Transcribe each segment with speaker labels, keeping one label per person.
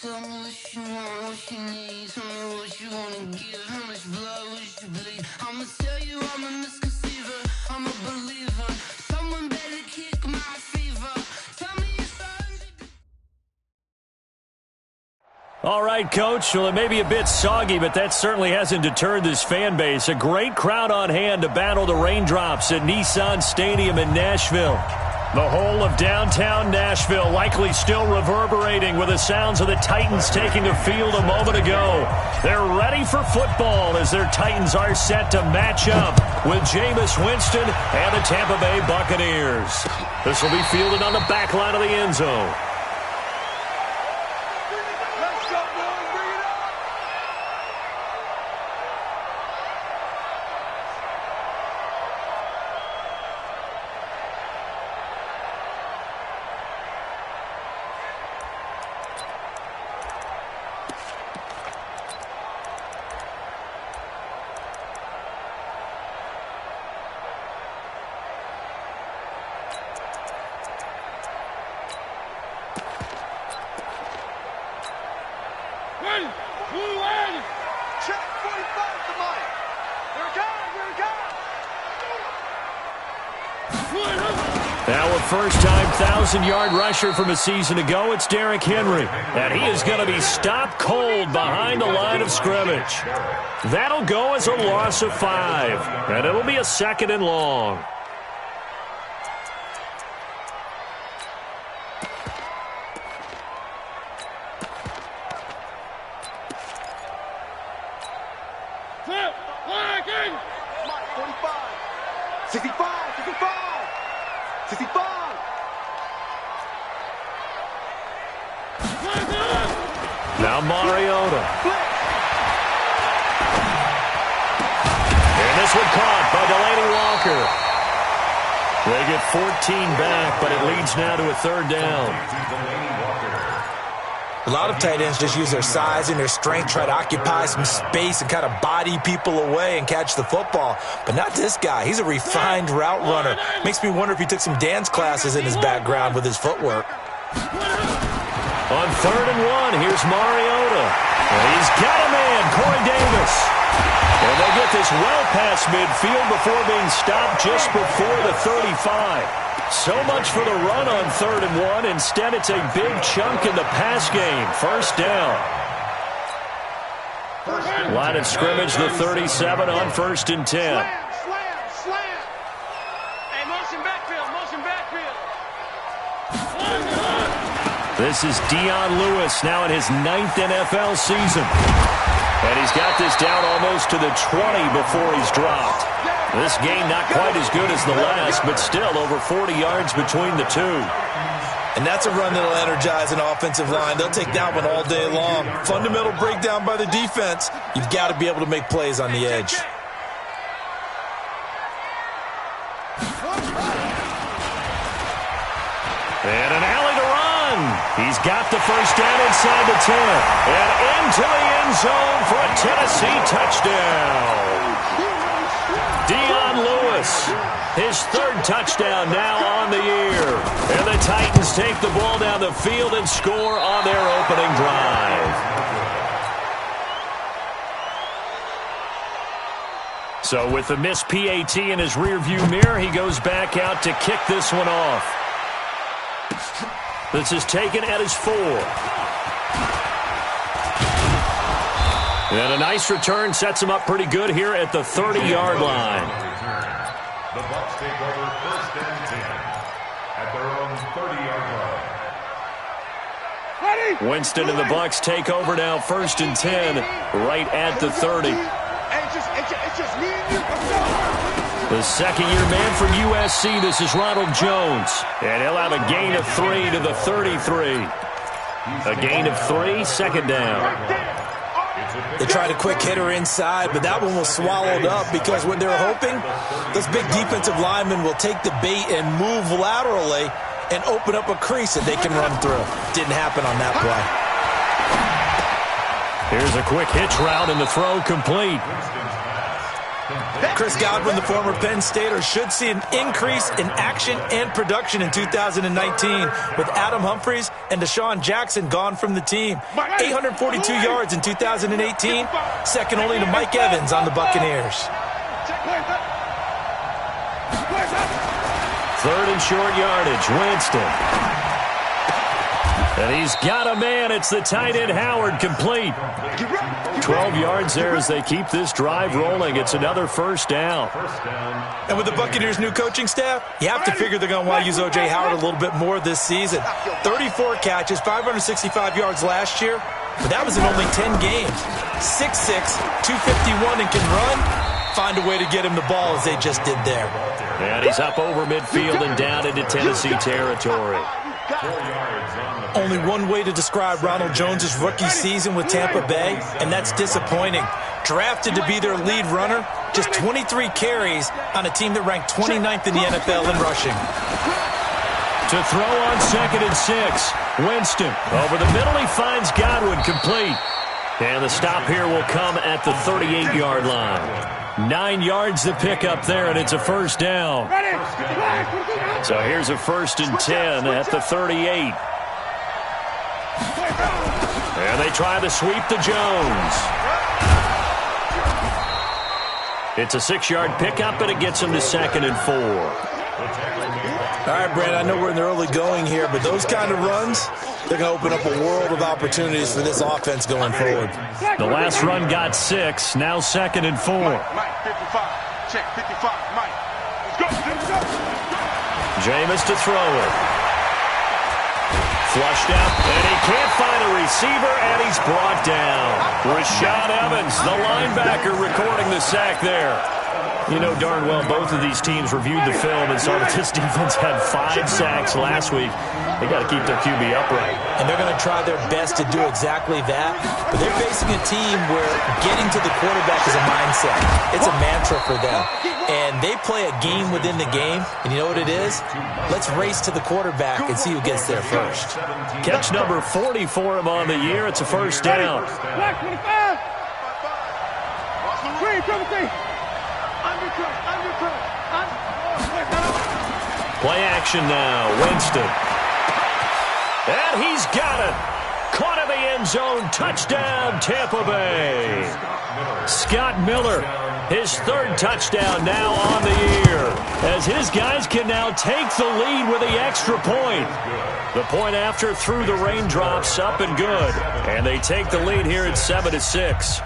Speaker 1: Tell me what you want, what you need. Tell me what you wanna give. How much blood would you bleed? I'ma tell you I'm a misconceiver. I'm a believer. Someone better kick my fever. Tell me it's 100.
Speaker 2: All right, Coach. Well, it may be a bit soggy, but that certainly hasn't deterred this fan base. A great crowd on hand to battle the raindrops at Nissan Stadium in Nashville. The whole of downtown Nashville likely still reverberating with the sounds of the Titans taking the field a moment ago. They're ready for football as their Titans are set to match up with Jameis Winston and the Tampa Bay Buccaneers. This will be fielded on the back line of the end zone. Now a first-time 1,000-yard rusher from a season ago, it's Derrick Henry. And he is going to be stopped cold behind the line of scrimmage. That'll go as a loss of 5. And it'll be a 2nd and long. Now Mariota. And this one caught by Delaney Walker. They get 14 back, but it leads now to a 3rd down.
Speaker 3: A lot of tight ends just use their size and their strength, try to occupy some space and kind of body people away and catch the football. But not this guy. He's a refined route runner. Makes me wonder if he took some dance classes in his background with his footwork.
Speaker 2: On 3rd and 1, here's Mariota. And he's got a man, Corey Davis. And they get this well past midfield before being stopped just before the 35. So much for the run on 3rd and 1. Instead, it's a big chunk in the pass game. 1st down. Line of scrimmage, the 37 on 1st and 10.
Speaker 4: Slam. Hey, motion backfield.
Speaker 2: This is Dion Lewis now in his 9th NFL season. And he's got this down almost to the 20 before he's dropped. This game not quite as good as the last, but still over 40 yards between the two.
Speaker 3: And that's a run that'll energize an offensive line. They'll take that one all day long. Fundamental breakdown by the defense. You've got to be able to make plays on the edge.
Speaker 2: And an alley to run. He's got the 1st down inside the 10. And into the end zone for a Tennessee touchdown. Dion Lewis, his 3rd touchdown now on the year. And the Titans take the ball down the field and score on their opening drive. So with the missed PAT in his rearview mirror, he goes back out to kick this one off. This is taken at his 4. And a nice return sets him up pretty good here at the 30-yard line.
Speaker 5: The Bucs take over 1st and 10 at their own 30-yard line.
Speaker 2: Winston and the Bucs take over now 1st and 10 right at the 30.
Speaker 4: It's just me and you.
Speaker 2: The 2nd-year man from USC, this is Ronald Jones. And he'll have a gain of 3 to the 33. A gain of 3, 2nd down.
Speaker 3: They tried a quick hitter inside, but that one was swallowed up because when they're hoping, those big defensive linemen will take the bait and move laterally and open up a crease that they can run through. Didn't happen on that play.
Speaker 2: Here's a quick hitch route and the throw complete.
Speaker 3: Chris Godwin, the former Penn Stater, should see an increase in action and production in 2019 with Adam Humphries and Deshaun Jackson gone from the team. 842 yards in 2018, second only to Mike Evans on the Buccaneers.
Speaker 2: Third and short yardage, Winston. And he's got a man. It's the tight end, Howard, complete. 12 yards there as they keep this drive rolling. It's another first down.
Speaker 3: And with the Buccaneers' new coaching staff, you have to figure they're going to want to use O.J. Howard a little bit more this season. 34 catches, 565 yards last year, but that was in only 10 games. 6'6", 251, and can run. Find a way to get him the ball as they just did there.
Speaker 2: And he's up over midfield and down into Tennessee territory.
Speaker 3: Only one way to describe Ronald Jones' rookie season with Tampa Bay, and that's disappointing. Drafted to be their lead runner, just 23 carries on a team that ranked 29th in the NFL in rushing.
Speaker 2: To throw on 2nd and 6. Winston over the middle. He finds Godwin complete. And the stop here will come at the 38-yard line. 9 yards to pick up there, and it's a first down. So here's a 1st and 10 at the 38. And they try to sweep to Jones. It's a 6-yard pickup, and it gets them to 2nd and 4.
Speaker 3: All right, Brandon, I know we're in the early going here, but those kind of runs, they're going to open up a world of opportunities for this offense going forward.
Speaker 2: The last run got 6, now 2nd and 4.
Speaker 4: Mike, 55. Check, 55. Mike. Let's go.
Speaker 2: Jameis to throw it. Flushed out, and he can't find a receiver, and he's brought down. Rashad Evans, the linebacker, recording the sack there. You know darn well both of these teams reviewed the film and saw that this defense had 5 sacks last week. They got to keep their QB upright.
Speaker 3: And they're going to try their best to do exactly that. But they're facing a team where getting to the quarterback is a mindset. It's a mantra for them. And they play a game within the game. And you know what it is? Let's race to the quarterback and see who gets there first.
Speaker 2: Catch number 40 for him on the year. It's a first down.
Speaker 4: Black 25.
Speaker 2: Play action now. Winston. And he's got it. Caught in the end zone. Touchdown, Tampa Bay. Scott Miller, his 3rd touchdown now on the year, as his guys can now take the lead with the extra point. The point after through the raindrops, up and good. And they take the lead here at 7-6.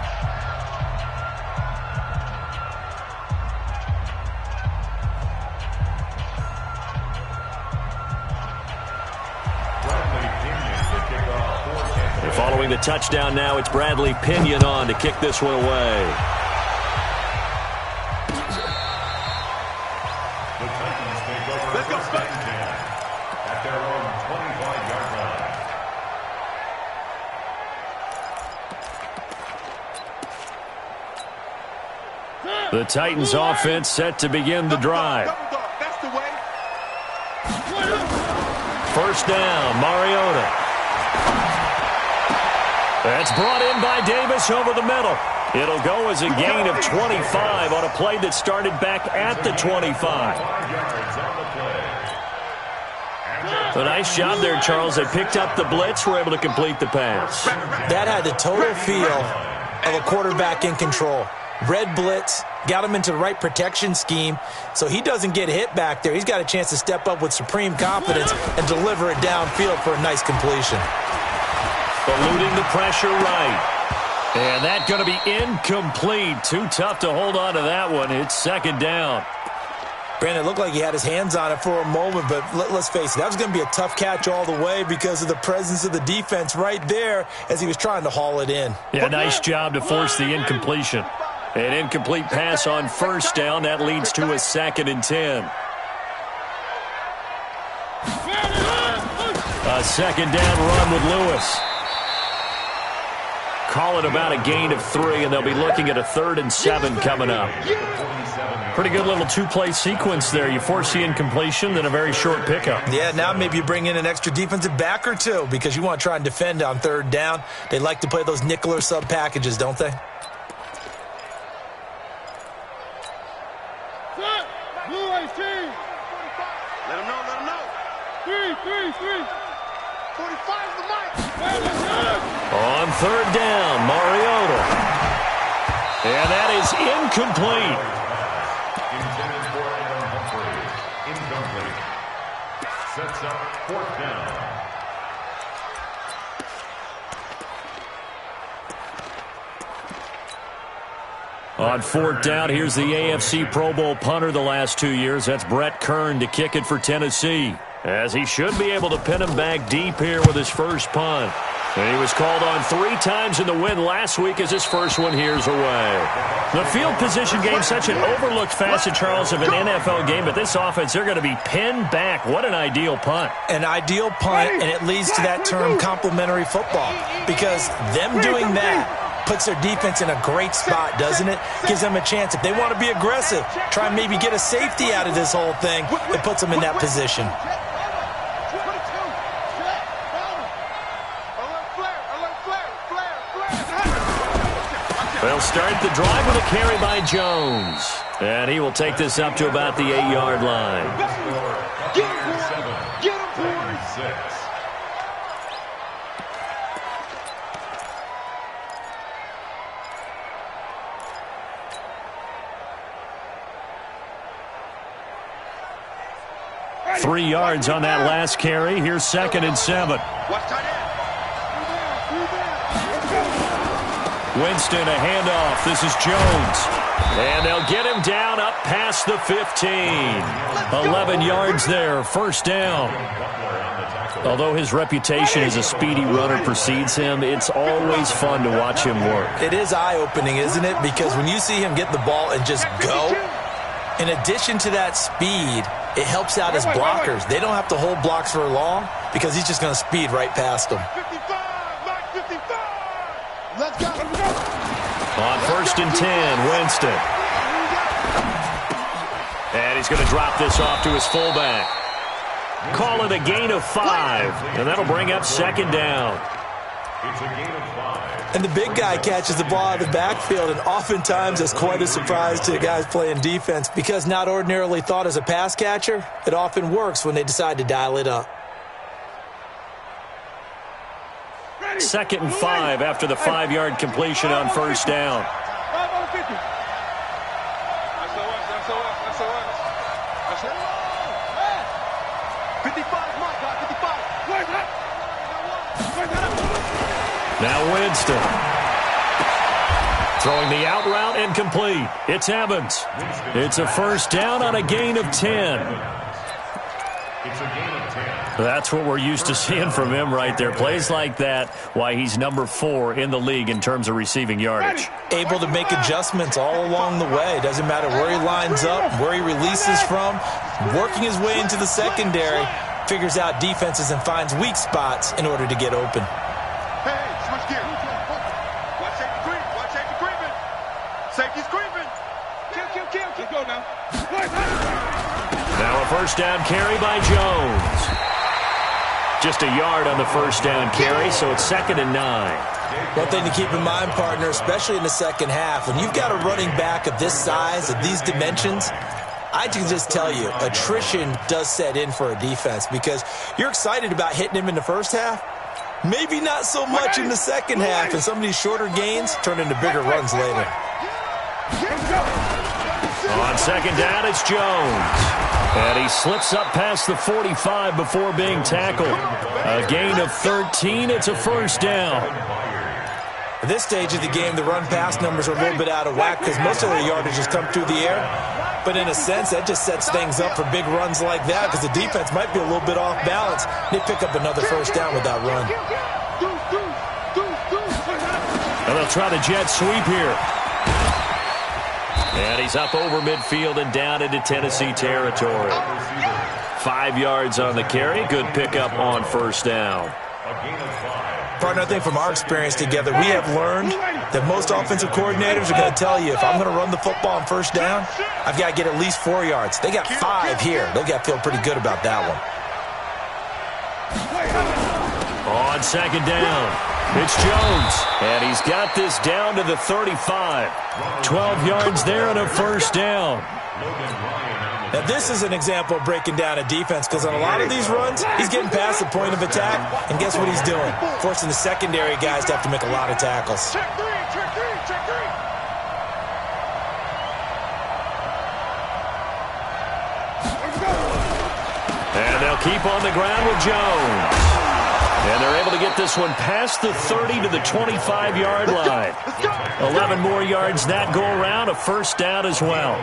Speaker 2: Following the touchdown now, it's Bradley Pinion on to kick this one away.
Speaker 5: Let's go, at their own 25-yard line.
Speaker 2: The Titans offense set to begin the drive.
Speaker 4: That's the way.
Speaker 2: First down, Mariota. That's brought in by Davis over the middle. It'll go as a gain of 25 on a play that started back at the 25. A nice job there, Charles. They picked up the blitz, were able to complete the pass.
Speaker 3: That had the total feel of a quarterback in control. Red blitz, got him into the right protection scheme, so he doesn't get hit back there. He's got a chance to step up with supreme confidence and deliver it downfield for a nice completion.
Speaker 2: Eluding the pressure right. And that's going to be incomplete. Too tough to hold on to that one. It's 2nd down.
Speaker 3: Brandon, it looked like he had his hands on it for a moment, but let's face it, that was going to be a tough catch all the way because of the presence of the defense right there as he was trying to haul it in.
Speaker 2: Yeah, nice job to force the incompletion. An incomplete pass on first down. That leads to a 2nd and 10. A 2nd down run with Lewis. Call it about a gain of 3, and they'll be looking at a 3rd and 7 coming up. Pretty good little 2-play sequence there. You force the incompletion, then a very short pickup.
Speaker 3: Yeah, now maybe you bring in an extra defensive back or two because you want to try and defend on 3rd down. They like to play those nickel or sub packages, don't they?
Speaker 2: On third down, Mariota. And that is incomplete.
Speaker 5: Intended for Adam Humphries. Incomplete. Sets up fourth down.
Speaker 2: On fourth down, here's the AFC Pro Bowl punter the last 2 years. That's Brett Kern to kick it for Tennessee, as he should be able to pin him back deep here with his first punt. And he was called on 3 times in the win last week as his first one here's away. The field position game, such an overlooked facet, Charles, of an NFL game, but this offense, they're going to be pinned back. What an ideal punt.
Speaker 3: An ideal punt, and it leads to that term complementary football, because them doing that puts their defense in a great spot, doesn't it? Gives them a chance. If they want to be aggressive, try and maybe get a safety out of this whole thing, it puts them in that position.
Speaker 2: They'll start the drive with a carry by Jones. And he will take this up to about the 8-yard line.
Speaker 5: Get him, 36.
Speaker 2: Three yards on that last carry. Here's 2nd and 7. Winston, a handoff. This is Jones. And they'll get him down up past the 15. 11 yards there, first down. Although his reputation as a speedy runner precedes him, it's always fun to watch him work.
Speaker 3: It is eye-opening, isn't it? Because when you see him get the ball and just go, in addition to that speed, it helps out his blockers. They don't have to hold blocks for long because he's just going to speed right past them.
Speaker 6: Let's go.
Speaker 2: On 1st and 10, Winston. And he's going to drop this off to his fullback. Call it a gain of 5, and that'll bring up 2nd down.
Speaker 5: It's a gain of 5.
Speaker 3: And the big guy catches the ball out of the backfield, and oftentimes it's quite a surprise to the guys playing defense because not ordinarily thought as a pass catcher, it often works when they decide to dial it up.
Speaker 2: 2nd and 5 after the 5-yard completion on 1st down. Now Winston. Throwing the out route and complete. It's Evans. It's a 1st down on a gain of 10.
Speaker 5: It's a gain of 10.
Speaker 2: That's what we're used to seeing from him right there. Plays like that, why he's number 4 in the league in terms of receiving yardage.
Speaker 3: Able to make adjustments all along the way. Doesn't matter where he lines up, where he releases from. Working his way into the secondary, figures out defenses and finds weak spots in order to get open.
Speaker 4: Hey, switch gears. Watch safety creep. Watch safety creeping. Safety's creeping. Kill. Keep going now.
Speaker 2: Now a 1st down carry by Jones. Just a yard on the 1st down carry, so it's 2nd and 9.
Speaker 3: One thing to keep in mind, partner, especially in the second half, when you've got a running back of this size, of these dimensions, I can just tell you, attrition does set in for a defense because you're excited about hitting him in the first half. Maybe not so much in the second half, and some of these shorter gains turn into bigger runs later.
Speaker 2: On 2nd down, it's Jones. And he slips up past the 45 before being tackled. A gain of 13. It's a 1st down.
Speaker 3: At this stage of the game, the run-pass numbers are a little bit out of whack because most of the yardage has come through the air. But in a sense, that just sets things up for big runs like that because the defense might be a little bit off balance. They pick up another 1st down with that run.
Speaker 2: And they'll try the jet sweep here. And he's up over midfield and down into Tennessee territory. 5 yards on the carry. Good pickup on 1st down.
Speaker 3: Partner, I think from our experience together, we have learned that most offensive coordinators are going to tell you, if I'm going to run the football on 1st down, I've got to get at least 4 yards. They got 5 here. They've got to feel pretty good about that one.
Speaker 2: On On second down, it's Jones, and he's got this down to the 35. 12 yards there and a first down.
Speaker 3: Now, this is an example of breaking down a defense because on a lot of these runs, he's getting past the point of attack, and guess what he's doing? Forcing the secondary guys to have to make a lot of tackles.
Speaker 4: Check three, check three, check three.
Speaker 2: And they'll keep on the ground with Jones. And they're able to get this one past the 30 to the 25-yard line. 11 more yards that go around, a first down as well.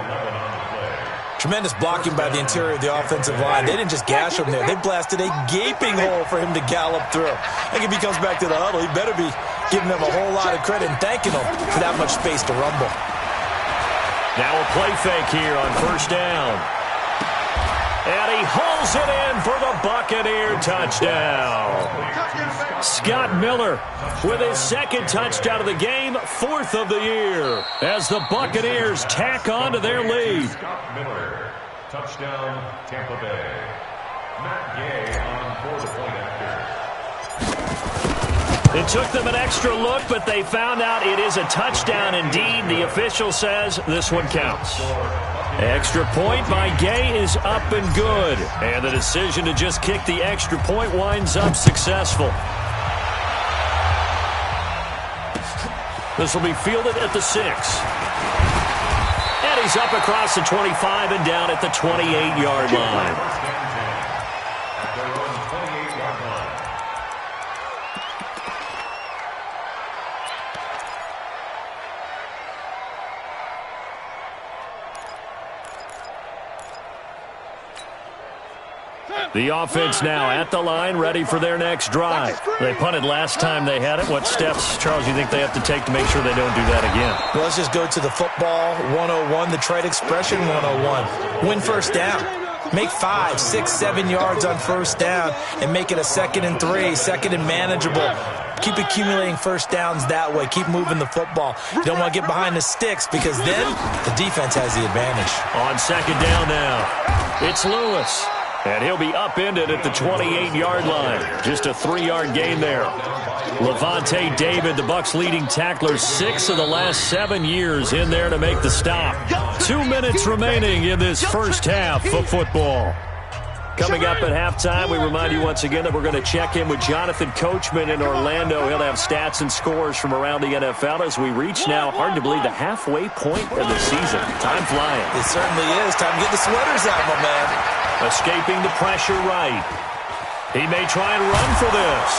Speaker 3: Tremendous blocking by the interior of the offensive line. They didn't just gash him there. They blasted a gaping hole for him to gallop through. I think if he comes back to the huddle, he better be giving them a whole lot of credit and thanking them for that much space to rumble.
Speaker 2: Now a play fake here on first down. And he hauls it in for the Buccaneer touchdown. Scott Miller with his second touchdown of the game, fourth of the year, as the Buccaneers tack on to their lead.
Speaker 5: Scott Miller, touchdown, Tampa Bay. Matt Gay on for the point after.
Speaker 2: It took them an extra look, but they found out it is a touchdown indeed. The official says this one counts. Extra point by Gay is up and good. And the decision to just kick the extra point winds up successful. This will be fielded at the 6. And he's up across the 25 and down at the 28-yard line.
Speaker 5: At their own 28-yard line.
Speaker 2: The offense now at the line, ready for their next drive. They punted last time they had it. What steps, Charles, you think they have to take to make sure they don't do that again?
Speaker 3: Well, let's just go to the football 101, the trade expression 101. Win first down. Make 5, 6, 7 yards on first down and make it a 2nd and 3, second and manageable. Keep accumulating first downs that way. Keep moving the football. You don't want to get behind the sticks because then the defense has the advantage.
Speaker 2: On second down now, it's Lewis. And he'll be upended at the 28-yard line. Just a 3-yard gain there. Levante David, the Bucs' leading tackler, 6 of the last 7 years in there to make the stop. 2 minutes remaining in this first half of football. Coming up at halftime, we remind you once again that we're going to check in with Jonathan Coachman in Orlando. He'll have stats and scores from around the NFL as we reach now, hard to believe, the halfway point of the season. Time flying.
Speaker 3: It certainly is. Time to get the sweaters out, my man.
Speaker 2: Escaping the pressure right. He may try and run for this.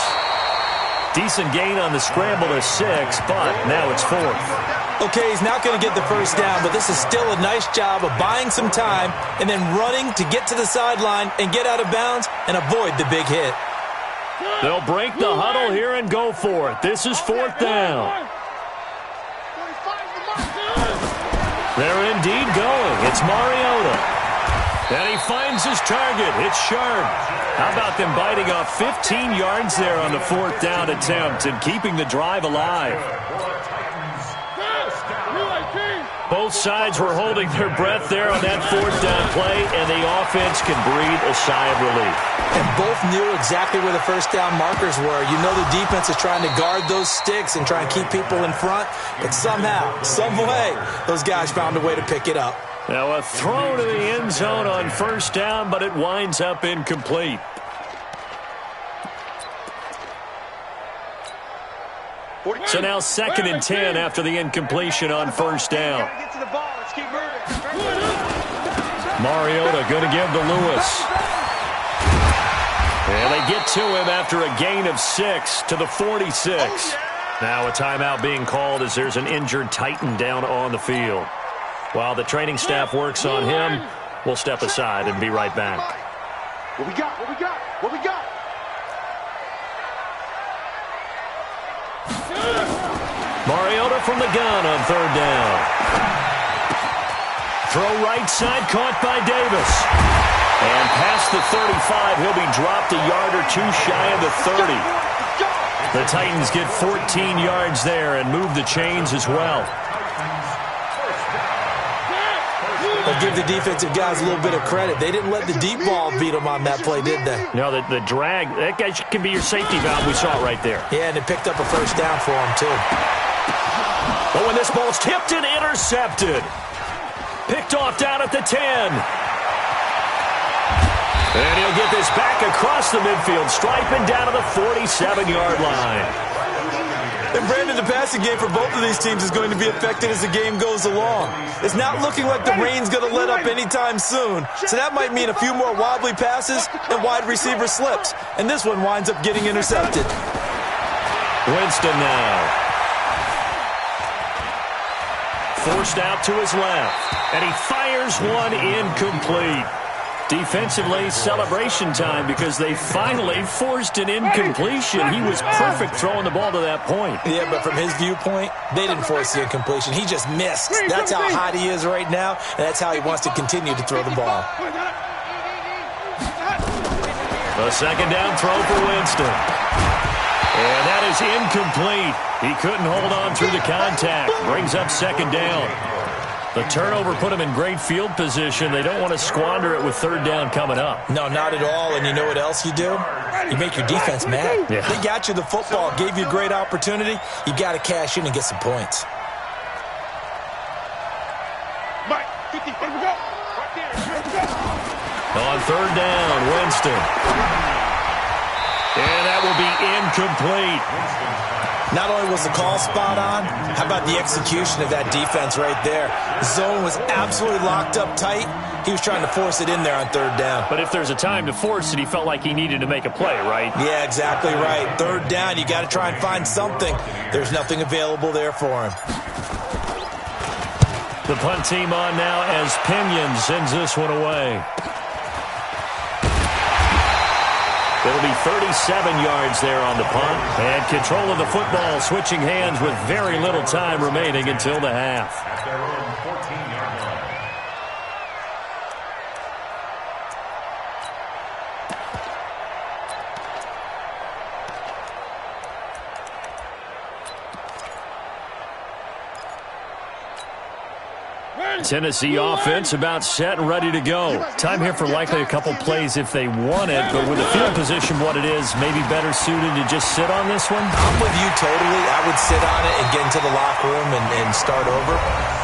Speaker 2: Decent gain on the scramble to 6, but now it's 4th.
Speaker 3: Okay, he's not going to get the first down, but this is still a nice job of buying some time and then running to get to the sideline and get out of bounds and avoid the big hit.
Speaker 2: They'll break the huddle here and go for it. This is 4th down. They're indeed going. It's Mariota. And he finds his target. It's Sharp. How about them biting off 15 yards there on the 4th down attempt and keeping the drive alive? Both sides were holding their breath there on that 4th down play, and the offense can breathe a sigh of relief.
Speaker 3: And both knew exactly where the first down markers were. You know the defense is trying to guard those sticks and try and keep people in front, but somehow, some way, those guys found a way to pick it up.
Speaker 2: Now a throw to the end zone on first down, but it winds up incomplete. So now 2nd and 10 after the incompletion on first down. Mariota going to give to Lewis. And they get to him after a gain of 6 to the 46. Now a timeout being called as there's an injured Titan down on the field. While the training staff works on him, we'll step aside and be right back.
Speaker 4: What we got? What we got? What we got?
Speaker 2: Mariota from the gun on 3rd down. Throw right side caught by Davis. And past the 35, he'll be dropped a yard or 2 shy of the 30. The Titans get 14 yards there and move the chains as well.
Speaker 3: But give the defensive guys a little bit of credit. They didn't let the deep ball beat them on that play, did they?
Speaker 2: No, the drag, that guy can be your safety valve. We saw it right there.
Speaker 3: Yeah, and it picked up a first down for him, too.
Speaker 2: But when this ball's tipped and intercepted. Picked off down at the 10. And he'll get this back across the midfield, striping down to the 47-yard line.
Speaker 3: And Brandon, the passing game for both of these teams is going to be affected as the game goes along. It's not looking like the rain's going to let up anytime soon. So that might mean a few more wobbly passes and wide receiver slips. And this one winds up getting intercepted.
Speaker 2: Winston now. Forced out to his left. And he fires one incomplete. Defensively, celebration time because they finally forced an incompletion. He was perfect throwing the ball to that point.
Speaker 3: Yeah, but from his viewpoint, they didn't force the incompletion. He just missed. That's how hot he is right now, and that's how he wants to continue to throw the ball.
Speaker 2: A second down throw for Winston. And that is incomplete. He couldn't hold on through the contact. Brings up second down. The turnover put him in great field position. They don't want to squander it with third down coming up.
Speaker 3: No, not at all. And you know what else you do? You make your defense mad.
Speaker 2: Yeah.
Speaker 3: They got you the football, gave you a great opportunity. You got to cash in and get some points.
Speaker 4: Mike, 50, where we go? Right there, where we go?
Speaker 2: On third down, Winston. And that will be incomplete.
Speaker 3: Not only was the call spot on, how about the execution of that defense right there? Zone was absolutely locked up tight. He was trying to force it in there on third down.
Speaker 2: But if there's a time to force it, he felt like he needed to make a play, right?
Speaker 3: Yeah, exactly right. Third down, you got to try and find something. There's nothing available there for him.
Speaker 2: The punt team on now as Pinion sends this one away. It'll be 37 yards there on the punt. And control of the football, switching hands with very little time remaining until the half.
Speaker 5: At their own 14-yard line.
Speaker 2: Tennessee offense about set and ready to go. Time here for likely a couple plays if they want it, but with the field position what it is, maybe better suited to just sit on this one?
Speaker 3: I'm with you totally. I would sit on it and get into the locker room and start over.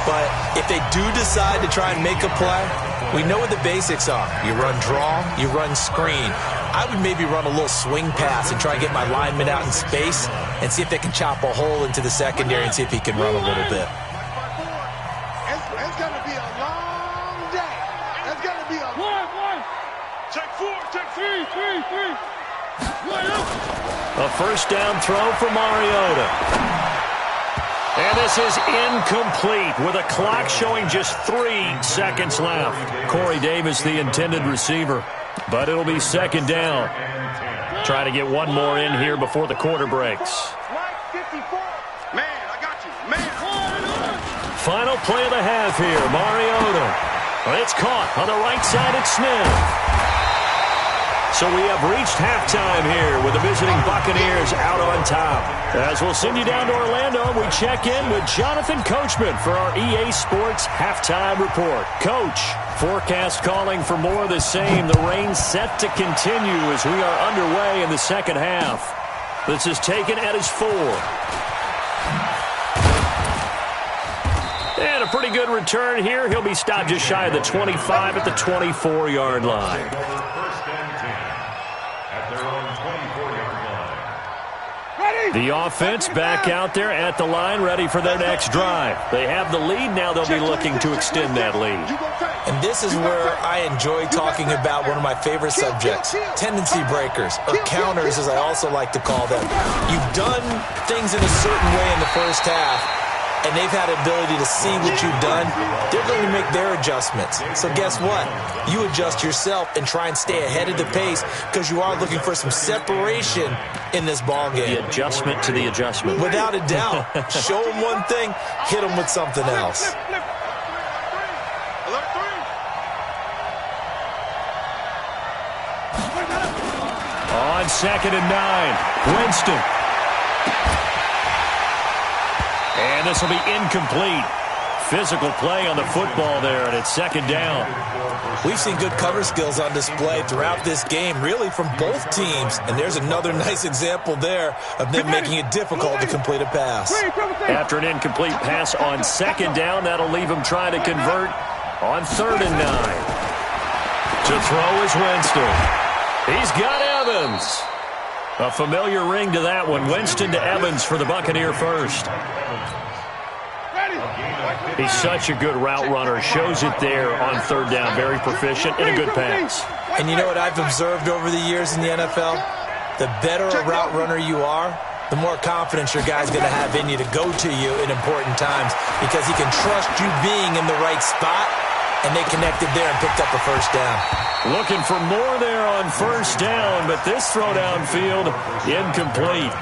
Speaker 3: But if they do decide to try and make a play, we know what the basics are. You run draw, you run screen. I would maybe run a little swing pass and try and get my lineman out in space and see if they can chop a hole into the secondary and see if he can run a little bit.
Speaker 4: It's going to be a long day. It's going to be a one. Check 4, check 3.
Speaker 2: A first down throw for Mariota. And this is incomplete with a clock showing just 3 seconds left. Corey Davis, the intended receiver. But it'll be second down. Try to get one more in here before the quarter breaks.
Speaker 4: Man, I got you. Man.
Speaker 2: Final play of the half here, Mariota. It's caught on the right side at Smith. So we have reached halftime here with the visiting Buccaneers out on top. As we'll send you down to Orlando, we check in with Jonathan Coachman for our EA Sports Halftime Report. Coach, forecast calling for more of the same. The rain set to continue as we are underway in the second half. This is taken at his 4. And a pretty good return here. He'll be stopped just shy of the 25 at the 24-yard line.
Speaker 5: First and 10 at their own 24-yard line.
Speaker 2: The offense back out there at the line, ready for their next drive. They have the lead. Now they'll be looking to extend that lead.
Speaker 3: And this is where I enjoy talking about one of my favorite subjects, tendency breakers, or counters as I also like to call them. You've done things in a certain way in the first half, and they've had the ability to see what you've done. They're going to make their adjustments. So guess what? You adjust yourself and try and stay ahead of the pace because you are looking for some separation in this ball game.
Speaker 2: The adjustment to the adjustment.
Speaker 3: Without a doubt. Show them one thing, hit them with something else.
Speaker 2: On 2nd and 9, Winston. And this will be incomplete. physical play on the football there, and it's second down.
Speaker 3: We've seen good cover skills on display throughout this game, really from both teams. And there's another nice example there of them making it difficult to complete a pass.
Speaker 2: After an incomplete pass on second down, that'll leave him trying to convert on 3rd and 9. To throw is Winston. He's got Evans. A familiar ring to that one. Winston to Evans for the Buccaneer first. He's such a good route runner. Shows it there on 3rd down. Very proficient and a good pass.
Speaker 3: And you know what I've observed over the years in the NFL? The better a route runner you are, the more confidence your guy's going to have in you to go to you in important times because he can trust you being in the right spot, and they connected there and picked up a first down.
Speaker 2: Looking for more there on 1st down, but this throw downfield incomplete.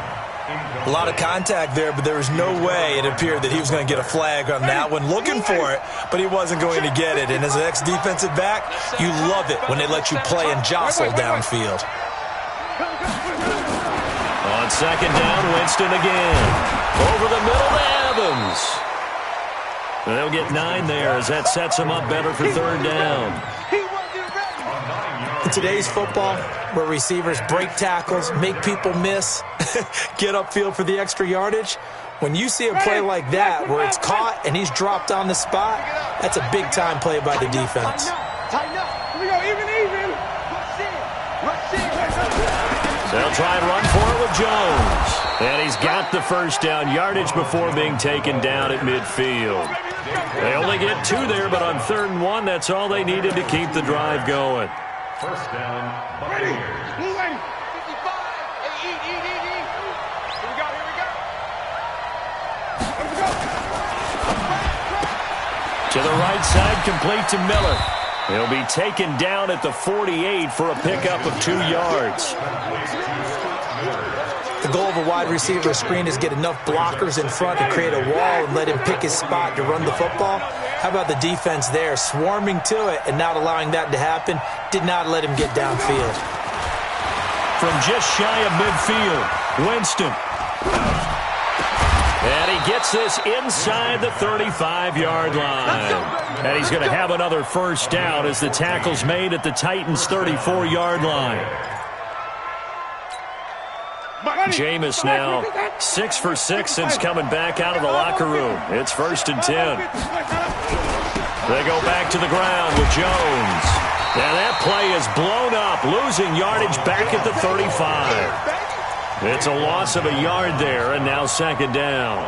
Speaker 3: A lot of contact there, but there was no way it appeared that he was going to get a flag on that one. Looking for it, but he wasn't going to get it. And as an ex-defensive back, you love it when they let you play and jostle downfield.
Speaker 2: On 2nd down, Winston again. Over the middle to Evans. They'll get 9 there as that sets him up better for 3rd down.
Speaker 3: In today's football, where receivers break tackles, make people miss, get upfield for the extra yardage, when you see a play like that where it's caught and he's dropped on the spot, that's a big-time play by the defense.
Speaker 2: They'll try and run for it with Jones. And he's got the first down yardage before being taken down at midfield. They only get 2 there, but on 3rd and 1, that's all they needed to keep the drive going.
Speaker 5: First down, Buccaneers.
Speaker 4: Blue lady. 55. Hey, eat. Here we go.
Speaker 2: To the right side, complete to Miller. He'll be taken down at the 48 for a pickup of 2 yards.
Speaker 3: The goal of a wide receiver screen is get enough blockers in front to create a wall and let him pick his spot to run the football. How about the defense there, swarming to it and not allowing that to happen? Did not let him get downfield.
Speaker 2: From just shy of midfield, Winston. And he gets this inside the 35-yard line. And he's going to have another first down as the tackle's made at the Titans' 34-yard line. Jameis now 6 for 6 since coming back out of the locker room. It's 1st and 10. They go back to the ground with Jones. And that play is blown up, losing yardage back at the 35. It's a loss of a yard there, and now 2nd down.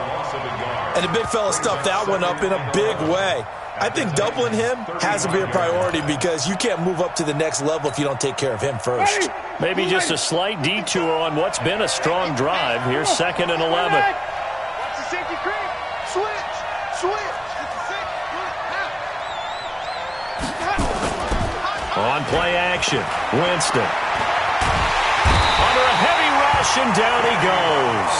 Speaker 3: And the big fella stuffed that one up in a big way. I think doubling him has to be a priority because you can't move up to the next level if you don't take care of him first.
Speaker 2: Maybe just a slight detour on what's been a strong drive. Here's 2nd and 11. On play action, Winston. Under a heavy rush, and down he goes.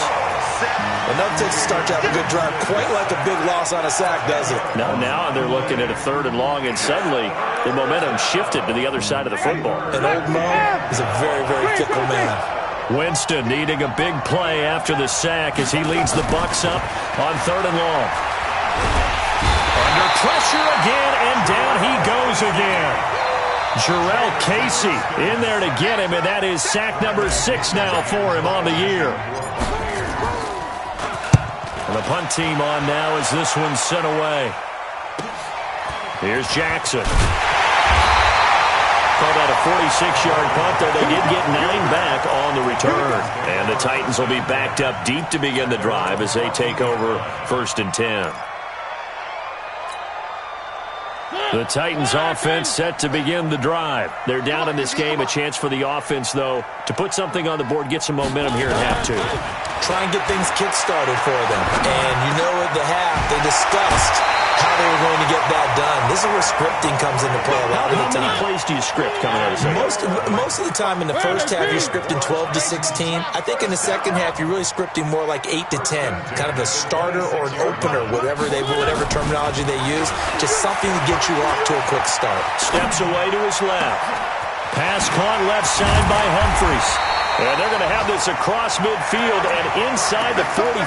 Speaker 3: Enough takes to start to have a good drive. Quite like a big loss on a sack, does it?
Speaker 2: Now they're looking at a 3rd and long, and suddenly the momentum shifted to the other side of the football.
Speaker 3: And old Mo is a very, very fickle man.
Speaker 2: Winston needing a big play after the sack as he leads the Bucs up on 3rd and long. Under pressure again, and down he goes again. Jarrell Casey in there to get him, and that is sack number 6 now for him on the year. And the punt team on now as this one's sent away. Here's Jackson. Called out a 46-yard punt, though they did get 9 back on the return. And the Titans will be backed up deep to begin the drive as they take over 1st and 10. The Titans offense set to begin the drive. They're down in this game. A chance for the offense, though, to put something on the board, get some momentum here at half 2.
Speaker 3: Try and get things kick-started for them. And you know at the half, they discussed how they were going to get that done. This is where scripting comes into play a lot of the time.
Speaker 2: How many plays do you script coming out of the second?
Speaker 3: Most of the time in the first half, you're scripting 12 to 16. I think in the second half, you're really scripting more like 8 to 10. Kind of a starter or an opener, whatever terminology they use. Just something to get you off to a quick start.
Speaker 2: Steps away to his left. Pass caught left side by Humphries. And they're going to have this across midfield and inside the 45.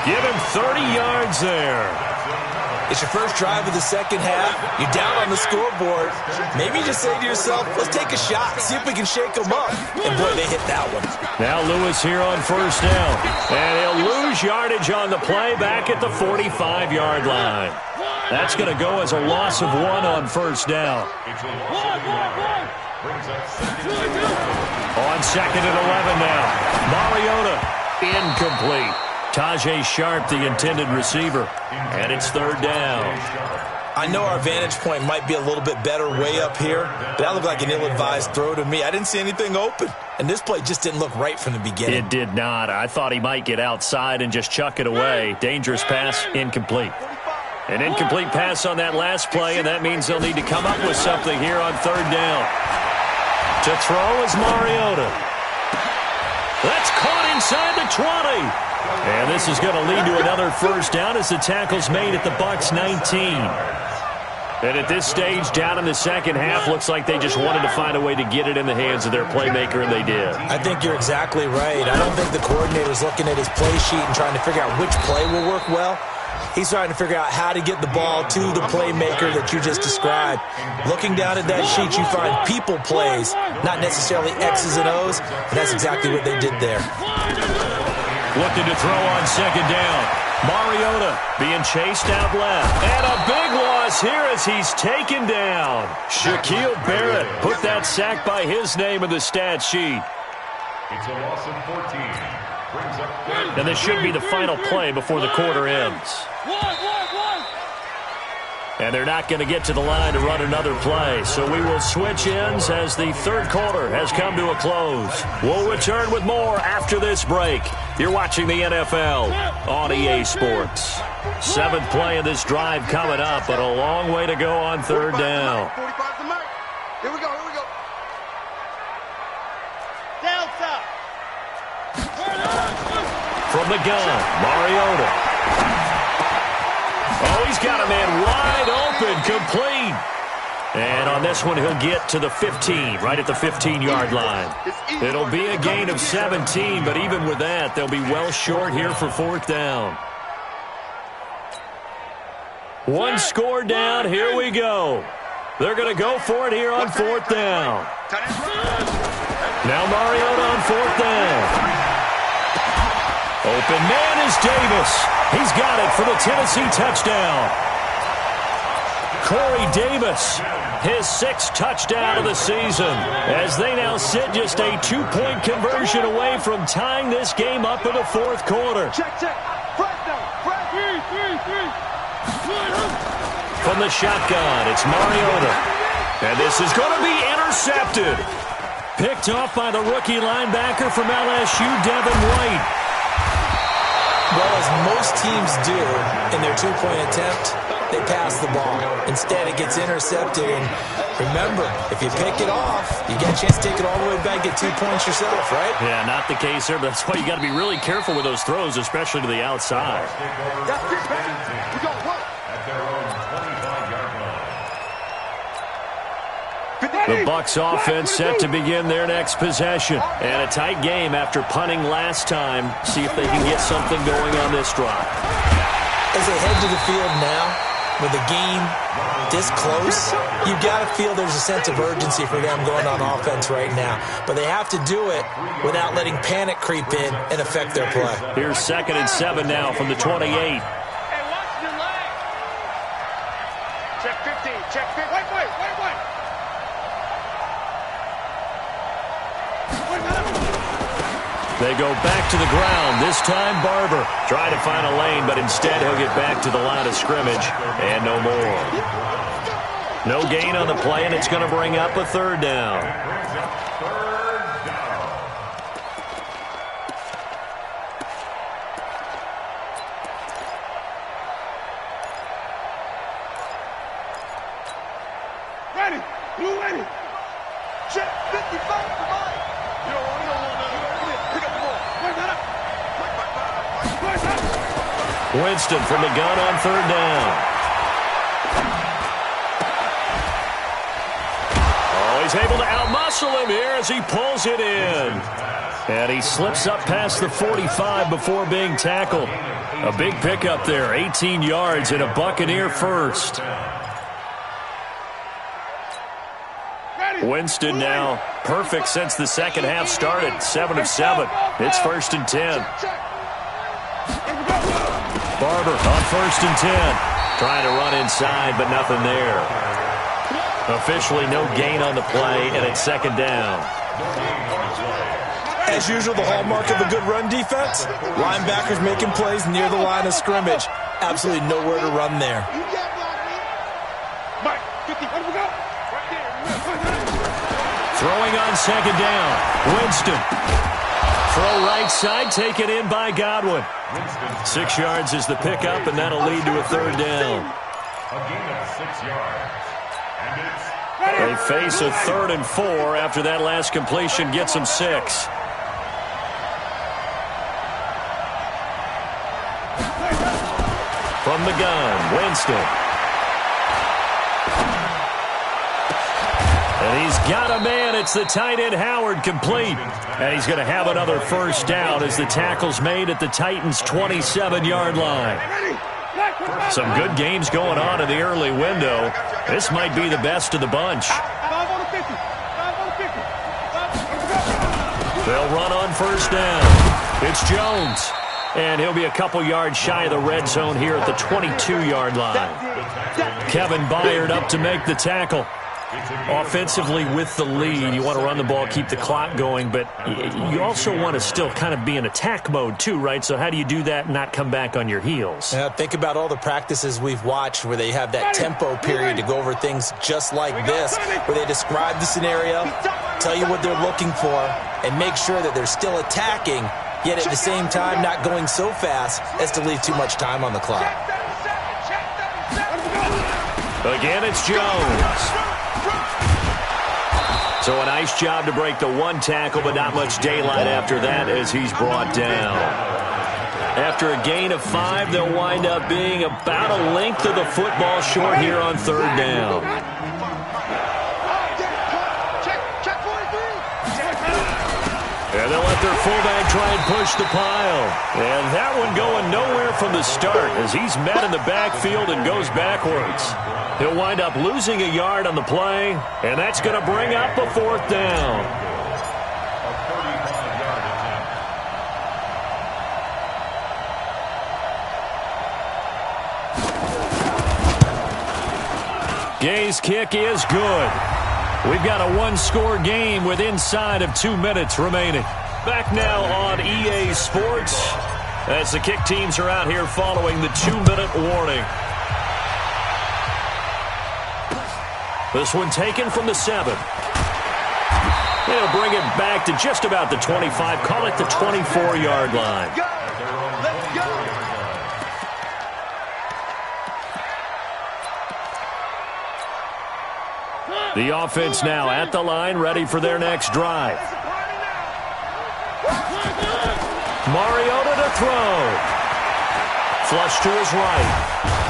Speaker 2: Give him 30 yards there.
Speaker 3: It's your first drive of the second half. You're down on the scoreboard. Maybe you just say to yourself, let's take a shot, see if we can shake them up. And, boy, they hit that one.
Speaker 2: Now Lewis here on first down. And he'll lose yardage on the play back at the 45-yard line. That's going to go as a loss of 1 on first down. On second and 11 now. Mariota incomplete. Tajay Sharp, the intended receiver. And it's third down.
Speaker 3: I know our vantage point might be a little bit better way up here, but that looked like an ill-advised throw to me. I didn't see anything open, and this play just didn't look right from the beginning.
Speaker 2: It did not. I thought he might get outside and just chuck it away. Dangerous pass, incomplete. An incomplete pass on that last play, and that means they'll need to come up with something here on third down. To throw is Mariota. That's caught inside the 20. And this is going to lead to another first down as the tackle's made at the Bucs 19. And at this stage, down in the second half, looks like they just wanted to find a way to get it in the hands of their playmaker, and they did.
Speaker 3: I think you're exactly right. I don't think the coordinator's looking at his play sheet and trying to figure out which play will work well. He's trying to figure out how to get the ball to the playmaker that you just described. Looking down at that sheet, you find people plays, not necessarily X's and O's, and that's exactly what they did there.
Speaker 2: Looking to throw on second down. Mariota being chased out left. And a big loss here as he's taken down. Shaquille Barrett put that sack by his name in the stat sheet.
Speaker 5: It's a loss of 14. Brings up
Speaker 2: And this should be the final play before the quarter ends. And they're not going to get to the line to run another play. So we will switch ends as the third quarter has come to a close. We'll return with more after this break. You're watching the NFL on EA Sports. Seventh play of this drive coming up, but a long way to go on third down.
Speaker 4: 45 to Mike. Here we go, here we go. Down south.
Speaker 2: From the gun, Mariota. Oh, he's got a man wide open, complete. And on this one, he'll get to the 15, right at the 15-yard line. It'll be a gain of 17, but even with that, they'll be well short here for fourth down. One score down, here we go. They're going to go for it here on fourth down. Now Mariota on fourth down. Open man is Davis. He's got it for the Tennessee touchdown. Corey Davis, his sixth touchdown of the season, as they now sit just a two-point conversion away from tying this game up in the fourth quarter.
Speaker 4: Check. Press down. Press. Three.
Speaker 2: From the shotgun, it's Mariota. And this is going to be intercepted. Picked off by the rookie linebacker from LSU, Devin White.
Speaker 3: Well, as most teams do in their two-point attempt, they pass the ball. Instead, it gets intercepted. And remember, if you pick it off, you get a chance to take it all the way back, get 2 points yourself, right?
Speaker 2: Yeah, not the case there, but that's why you got to be really careful with those throws, especially to the outside.
Speaker 4: That's it, man. We go, what?
Speaker 5: at their own 25-yard line.
Speaker 2: The Bucs offense set to begin their next possession. And a tight game after punting last time. See if they can get something going on this drive.
Speaker 3: As they head to the field now, with the game this close, you've got to feel there's a sense of urgency for them going on offense right now. But they have to do it without letting panic creep in and affect their play.
Speaker 2: Here's 2nd and 7 now from the 28.
Speaker 4: Hey, watch the leg. Check 15. Check 15. Wait.
Speaker 2: They go back to the ground. This time Barber trying to find a lane, but instead he'll get back to the line of scrimmage and no more. No gain on the play, and it's going to bring up a third down.
Speaker 4: Ready. Blue ready. Check 55 for Mike. You don't want pick up the ball.
Speaker 2: Winston from the gun on third down. Oh, he's able to outmuscle him here as he pulls it in. And he slips up past the 45 before being tackled. A big pickup there, 18 yards and a Buccaneer first. Winston now perfect since the second half started. 7 of 7. It's 1st and 10. Barber on 1st and 10. Trying to run inside, but nothing there. Officially no gain on the play, and it's 2nd down.
Speaker 3: As usual, the hallmark of a good run defense, linebackers making plays near the line of scrimmage. Absolutely nowhere to run there.
Speaker 2: Throwing on 2nd down. Winston. Throw right side, taken in by Godwin. 6 yards is the pickup, and that'll lead to a 3rd down.
Speaker 5: A gain of 6 yards. And it's...
Speaker 2: They face a 3rd and 4 after that last completion gets them 6. From the gun, Winston. And he's got a man. It's the tight end, Howard, complete. And he's going to have another 1st down as the tackle's made at the Titans' 27-yard line. Some good games going on in the early window. This might be the best of the bunch. They'll run on 1st down. It's Jones. And he'll be a couple yards shy of the red zone here at the 22-yard line. Kevin Byard up to make the tackle. Offensively with the lead, you want to run the ball, keep the clock going, but you also want to still kind of be in attack mode too, right? So how do you do that and not come back on your heels?
Speaker 3: Think about all the practices we've watched where they have that tempo period to go over things just like this, where they describe the scenario, tell you what they're looking for, and make sure that they're still attacking, yet at the same time not going so fast as to leave too much time on the clock.
Speaker 2: Again, it's Jones. So a nice job to break the 1 tackle, but not much daylight after that as he's brought down. After a gain of 5, they'll wind up being about a length of the football short here on 3rd down. And they'll let their fullback try and push the pile. And that one going nowhere from the start as he's met in the backfield and goes backwards. He'll wind up losing a yard on the play, and that's going to bring up a 4th down. Gay's kick is good. We've got a 1-score game with inside of 2 minutes remaining. Back now on EA Sports as the kick teams are out here following the 2-minute warning. This one taken from the 7. They'll bring it back to just about the 25. Call it the 24-yard line.
Speaker 4: Let's go!
Speaker 2: The offense now at the line, ready for their next drive. Mariota to throw. Flush to his right.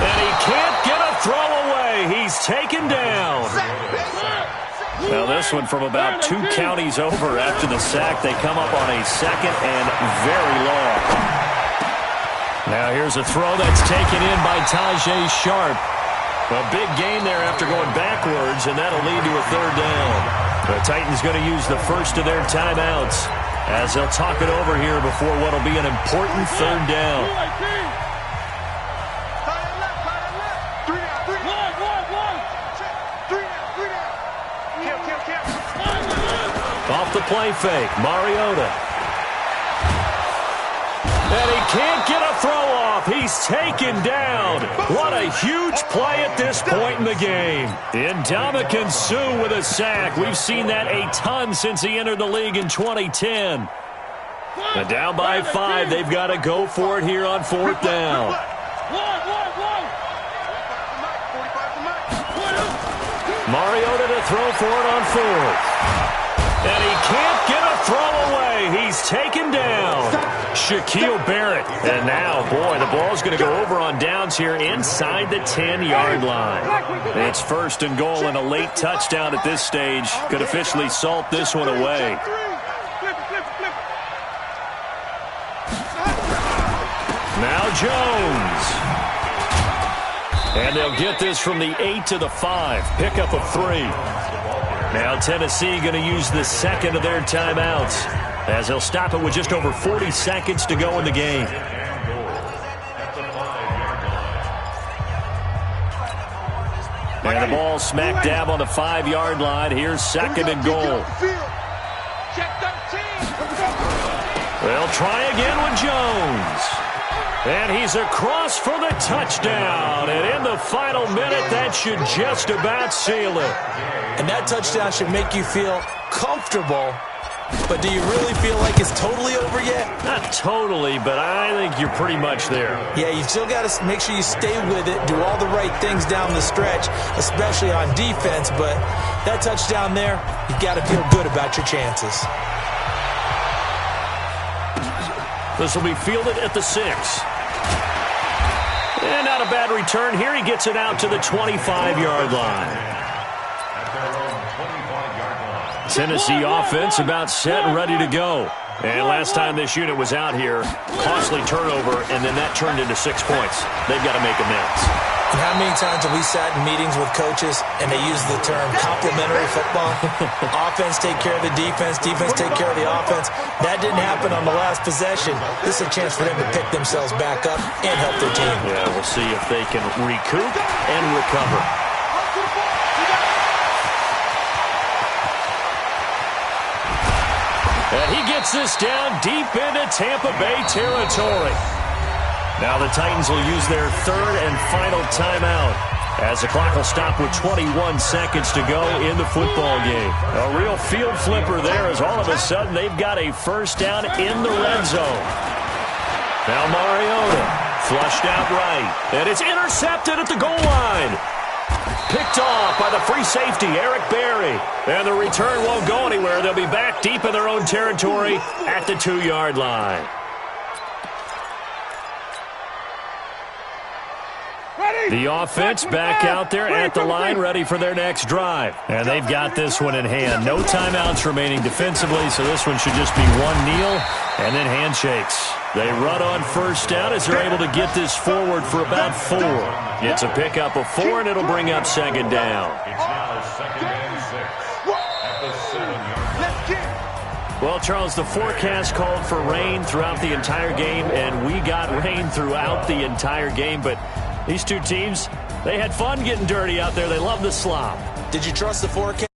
Speaker 2: And he can't get a throw away. He's taken down. Now this one from about 2 counties over after the sack. They come up on a 2nd and very long. Now here's a throw that's taken in by Tajay Sharp. A big gain there after going backwards, and that'll lead to a 3rd down. The Titans going to use the first of their timeouts as they'll talk it over here before what will be an important 3rd down. Off the play fake, Mariota. And he can't get a throw off. He's taken down. What a huge play at this point in the game. Ndamukong Suh with a sack. We've seen that a ton since he entered the league in 2010. And down by 5, they've got to go for it here on 4th down. Mariota to throw for it on 4th. And he can't get a throw away. He's taken down. Shaquille Barrett. And now, boy, the ball's going to go over on downs here inside the 10-yard line. It's 1st and goal and a late touchdown at this stage could officially salt this one away. Now Jones. And they'll get this from the 8 to the 5. Pickup of 3. Now Tennessee going to use the second of their timeouts, as they'll stop it with just over 40 seconds to go in the game. And the ball smack dab on the 5-yard line. Here's second and goal. They'll try again with Jones. And he's across for the touchdown. And in the final minute, that should just about seal it.
Speaker 3: And that touchdown should make you feel comfortable. But do you really feel like it's totally over yet?
Speaker 2: Not totally, but I think you're pretty much there.
Speaker 3: Yeah, you still got to make sure you stay with it, do all the right things down the stretch, especially on defense. But that touchdown there, you got to feel good about your chances.
Speaker 2: This will be fielded at the 6. And not a bad return here. He gets it out to the 25-yard line. Tennessee offense about set and ready to go. And last time this unit was out here, costly turnover, and then that turned into 6 points. They've got to make amends.
Speaker 3: And how many times have we sat in meetings with coaches and they use the term complementary football? Offense take care of the defense, defense take care of the offense. That didn't happen on the last possession. This is a chance for them to pick themselves back up and help their team.
Speaker 2: Yeah, we'll see if they can recoup and recover. And he gets this down deep into Tampa Bay territory. Now the Titans will use their third and final timeout, as the clock will stop with 21 seconds to go in the football game. A real field flipper there, as all of a sudden they've got a first down in the red zone. Now Mariota flushed out right, and it's intercepted at the goal line. Picked off by the free safety, Eric Berry. And the return won't go anywhere. They'll be back deep in their own territory at the 2-yard line. The offense back out there at the line, ready for their next drive. And they've got this one in hand. No timeouts remaining defensively, so this one should just be one kneel and then handshakes. They run on first down as they're able to get this forward for about 4. It's a pickup of 4, and it'll bring up second down.
Speaker 5: It's now second and 6 at the 7-yard line.
Speaker 2: Well, Charles, the forecast called for rain throughout the entire game, and we got rain throughout the entire game. But these two teams, they had fun getting dirty out there. They love the slop.
Speaker 3: Did you trust the forecast?